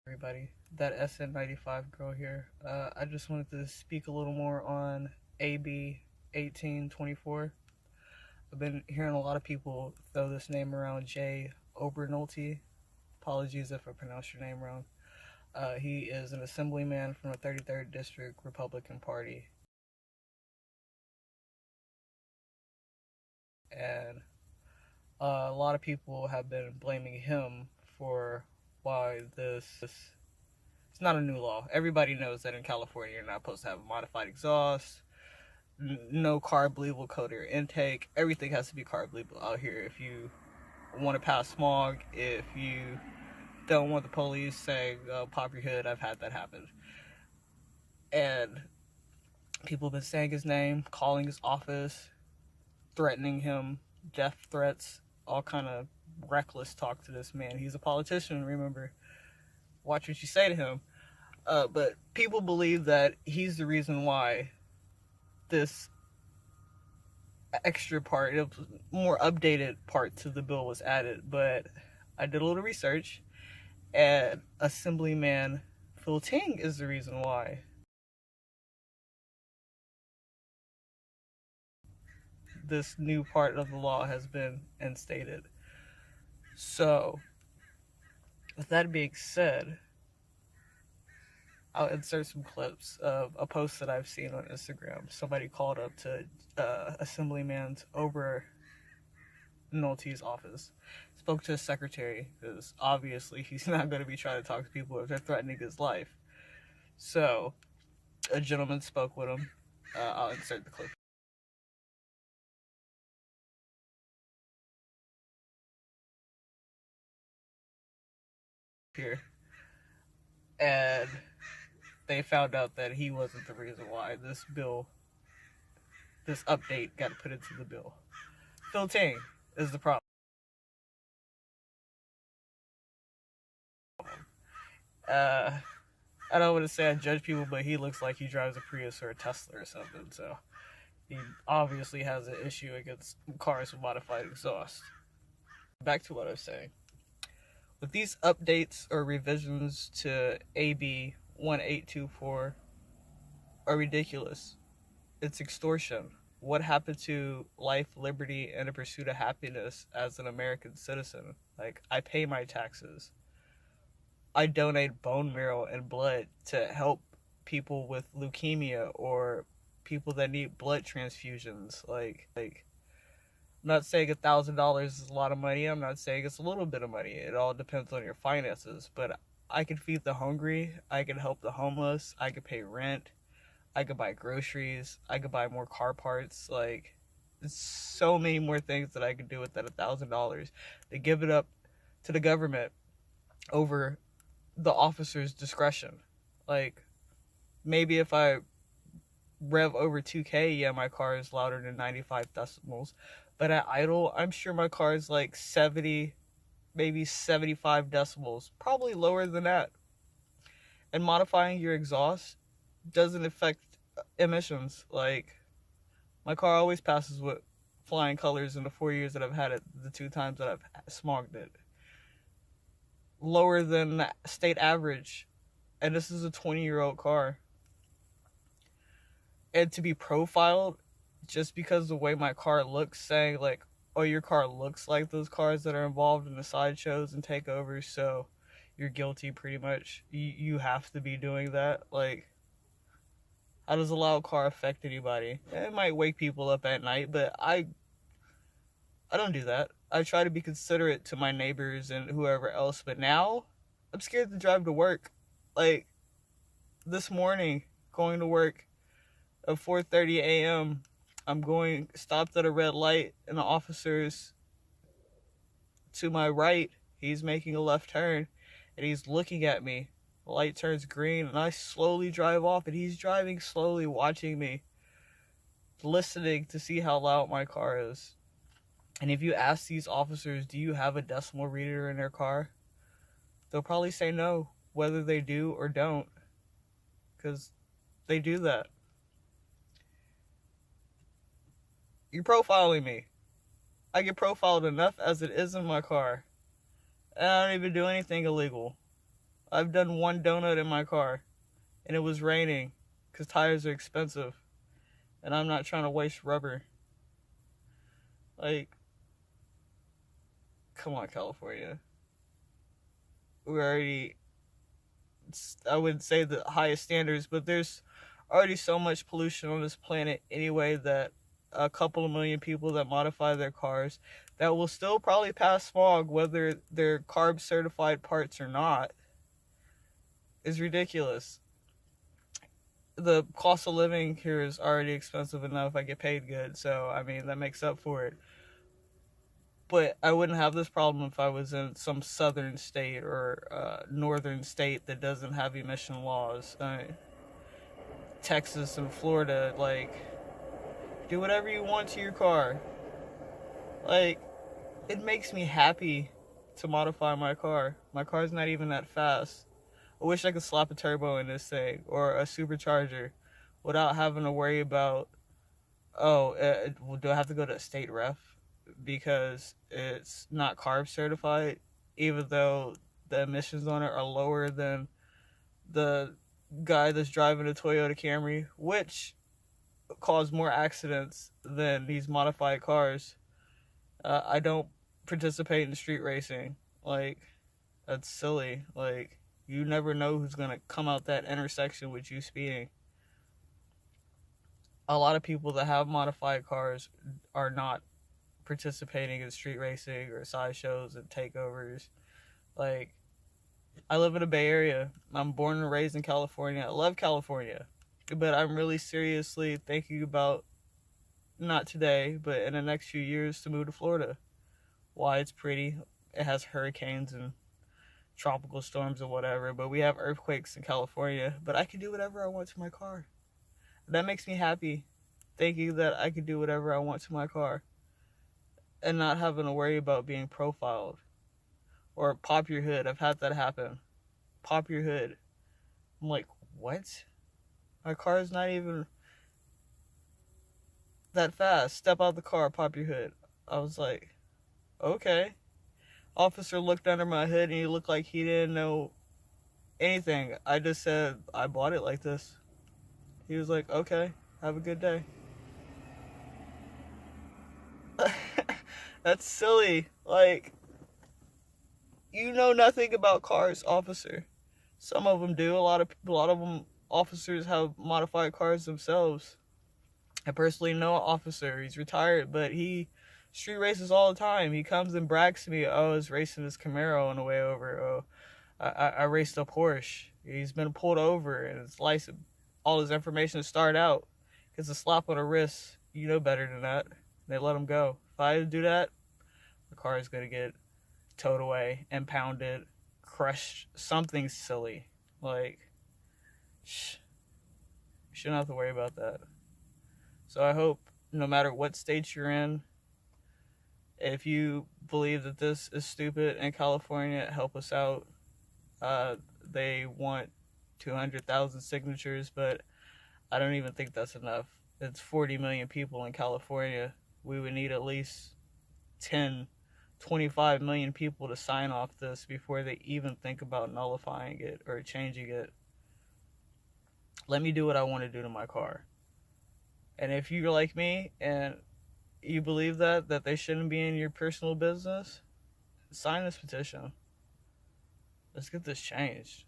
Everybody. That SN95 girl here. I just wanted to speak a little more on AB 1824. I've been hearing a lot of people throw this name around, Jay Obernolte. Apologies if I pronounced your name wrong. He is an assemblyman from the 33rd District Republican Party. And a lot of people have been blaming him for why this. It's not a new law. Everybody knows that in California you're not supposed to have a modified exhaust, no carb legal coater intake. Everything has to be carb legal out here. If you want to pass smog, if you don't want the police saying, oh, pop your hood, I've had that happen. And people have been saying his name, calling his office, threatening him, death threats, all kind of reckless talk to this man. He's a politician, remember. Watch what you say to him. But people believe that he's the reason why this extra part, more updated part to the bill was added. But I did a little research, and Assemblyman Phil Ting is the reason why this new part of the law has been instated. So, with that being said, I'll insert some clips of a post that I've seen on Instagram. Somebody called up to Assemblyman Obernoelte's office, spoke to his secretary, because obviously he's not going to be trying to talk to people if they're threatening his life. So, a gentleman spoke with him. I'll insert the clip here. And they found out that he wasn't the reason why this update got put into the bill. Phil Ting is the problem. I don't want to say I judge people, but he looks like he drives a Prius or a Tesla or something, so he obviously has an issue against cars with modified exhaust. Back to what I was saying. With these updates or revisions to AB 1824 are ridiculous. It's extortion. What happened to life, liberty, and the pursuit of happiness as an American citizen? Like, I pay my taxes. I donate bone marrow and blood to help people with leukemia or people that need blood transfusions. I'm not saying $1,000 is a lot of money. I'm not saying it's a little bit of money. It all depends on your finances. But I can feed the hungry. I can help the homeless. I can pay rent. I could buy groceries. I could buy more car parts. Like, there's so many more things that I could do with that $1,000. They give it up to the government over the officer's discretion. Like, maybe if I rev over 2K, yeah, my car is louder than 95 decibels. But at idle, I'm sure my car is like 70, maybe 75 decibels. Probably lower than that. And modifying your exhaust doesn't affect emissions. Like, my car always passes with flying colors in the 4 years that I've had it, the 2 times that I've smogged it. Lower than the state average. And this is a 20-year-old car. And to be profiled just because the way my car looks, saying like, oh, your car looks like those cars that are involved in the sideshows and takeovers, so you're guilty pretty much. You have to be doing that. Like, how does a loud car affect anybody? It might wake people up at night, but I don't do that. I try to be considerate to my neighbors and whoever else, but now I'm scared to drive to work. Like, this morning, going to work at 4:30 a.m., I'm stopped at a red light, and the officer's to my right. He's making a left turn, and he's looking at me. The light turns green, and I slowly drive off, and he's driving slowly, watching me, listening to see how loud my car is. And if you ask these officers, do you have a decimal reader in their car? They'll probably say no, whether they do or don't, because they do that. You're profiling me. I get profiled enough as it is in my car. And I don't even do anything illegal. I've done one donut in my car, and it was raining, because tires are expensive, and I'm not trying to waste rubber. Like, come on, California. We're already, I wouldn't say the highest standards, but there's already so much pollution on this planet anyway that a couple of million people that modify their cars that will still probably pass smog whether they're carb certified parts or not is ridiculous. The cost of living here is already expensive enough. I get paid good, so I mean that makes up for it. But I wouldn't have this problem if I was in some southern state or northern state that doesn't have emission laws. Texas and Florida, like, do whatever you want to your car. Like, it makes me happy to modify my car. My car's not even that fast. I wish I could slap a turbo in this thing or a supercharger without having to worry about, do I have to go to a state ref because it's not carb certified, even though the emissions on it are lower than the guy that's driving a Toyota Camry, which cause more accidents than these modified cars. I don't participate in street racing. Like, that's silly. Like, you never know who's gonna come out that intersection with you speeding. A lot of people that have modified cars are not participating in street racing or sideshows and takeovers. Like, I live in the Bay Area. I'm born and raised in California. I love California. But I'm really seriously thinking about, not today, but in the next few years, to move to Florida. Why? It's pretty. It has hurricanes and tropical storms or whatever, but we have earthquakes in California. But I can do whatever I want to my car. That makes me happy, thinking that I can do whatever I want to my car and not having to worry about being profiled. Or pop your hood. I've had that happen. Pop your hood. I'm like, what? My car is not even that fast. Step out the car, pop your hood. I was like, okay. Officer looked under my hood and he looked like he didn't know anything. I just said, I bought it like this. He was like, okay, have a good day. That's silly. Like, you know nothing about cars, officer. Some of them do. A lot of them officers have modified cars themselves. I personally know an officer. He's retired, but he street races all the time. He comes and brags to me, oh, I was racing this Camaro on the way over. Oh, I raced a Porsche. He's been pulled over, and his license, all his information to start out. Gets a slap on the wrist. You know better than that. They let him go. If I do that, the car is going to get towed away, impounded, crushed, something silly. Like, you shouldn't have to worry about that. So I hope, no matter what state you're in, if you believe that this is stupid in California, help us out. They want 200,000 signatures, but I don't even think that's enough. It's 40 million people in California. We would need at least 10, 25 million people to sign off this before they even think about nullifying it or changing it. Let me do what I want to do to my car. And if you're like me and you believe that they shouldn't be in your personal business, sign this petition. Let's get this changed.